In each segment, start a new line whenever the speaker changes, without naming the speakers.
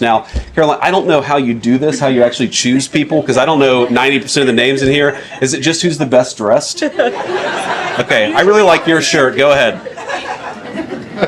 Now, Caroline, I don't know how you do this, how you actually choose people, because I don't know 90% of the names in here. Is it just who's the best dressed? Okay, I really like your shirt. Go ahead.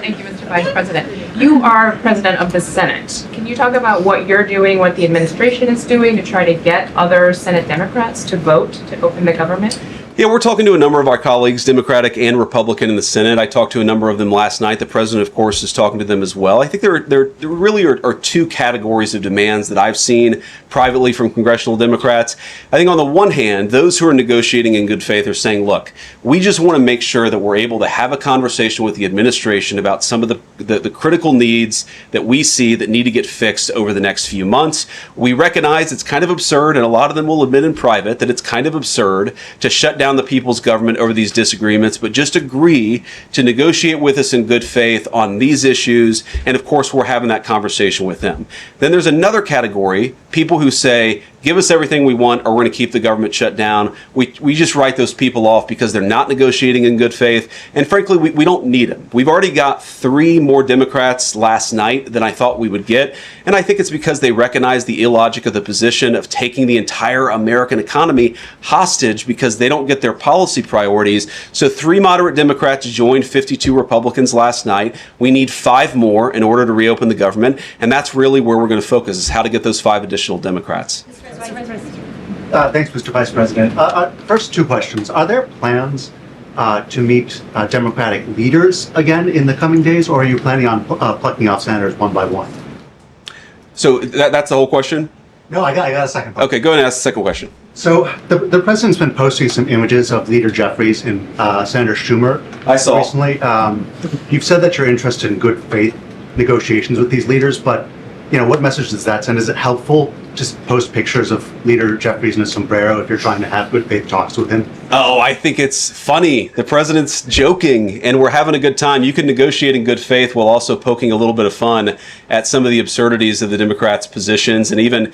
Thank you, Mr. Vice President. You are President of the Senate. Can you talk about what you're doing, what the administration is doing to try to get other Senate Democrats to vote to open the government?
Yeah, we're talking to a number of our colleagues, Democratic and Republican, in the Senate. I talked to a number of them last night. The president, of course, is talking to them as well. I think there really are two categories of demands that I've seen privately from congressional Democrats. I think on the one hand, those who are negotiating in good faith are saying, look, we just want to make sure that we're able to have a conversation with the administration about some of the critical needs that we see that need to get fixed over the next few months. We recognize it's kind of absurd, and a lot of them will admit in private that it's kind of absurd to shut down the people's government over these disagreements, but just agree to negotiate with us in good faith on these issues. And of course, we're having that conversation with them. Then there's another category, people who say, give us everything we want or we're going to keep the government shut down. We just write those people off because they're not negotiating in good faith. And frankly, we don't need them. We've already got 3 more Democrats last night than I thought we would get. And I think it's because they recognize the illogic of the position of taking the entire American economy hostage because they don't get their policy priorities. So 3 moderate Democrats joined 52 Republicans last night. We need 5 more in order to reopen the government. And that's really where we're going to focus, is how to get those 5 additional Democrats.
Thanks, Mr. Vice President. First 2 questions. Are there plans to meet Democratic leaders again in the coming days, or are you planning on plucking off senators one by one?
So that's the whole question?
No, I got a second part.
Okay, go ahead and ask the second question.
So the president's been posting some images of Leader Jeffries and Senator Schumer.
I saw.
Recently. You've said that you're interested in good faith negotiations with these leaders, but what message does that send? Is it helpful just post pictures of Leader Jeffries in a sombrero if you're trying to have good faith talks with him?
Oh, I think it's funny. The president's joking and we're having a good time. You can negotiate in good faith while also poking a little bit of fun at some of the absurdities of the Democrats' positions, and even,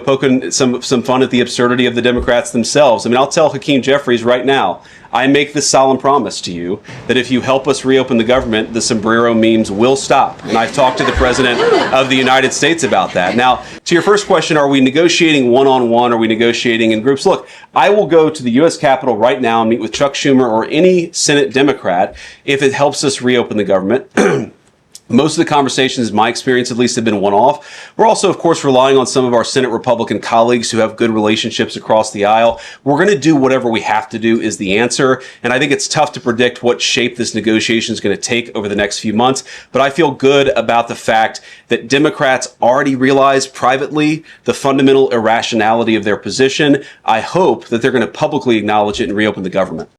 poking some fun at the absurdity of the Democrats themselves. I mean, I'll tell Hakeem Jeffries right now, I make this solemn promise to you that if you help us reopen the government, the sombrero memes will stop. And I've talked to the President of the United States about that. Now, to your first question, are we negotiating one-on-one? Are we negotiating in groups? Look, I will go to the U.S. Capitol right now and meet with Chuck Schumer or any Senate Democrat if it helps us reopen the government. Most of the conversations, in my experience at least, have been one-off. We're also, of course, relying on some of our Senate Republican colleagues who have good relationships across the aisle. We're going to do whatever we have to do is the answer. And I think it's tough to predict what shape this negotiation is going to take over the next few months. But I feel good about the fact that Democrats already realize privately the fundamental irrationality of their position. I hope that they're going to publicly acknowledge it and reopen the government.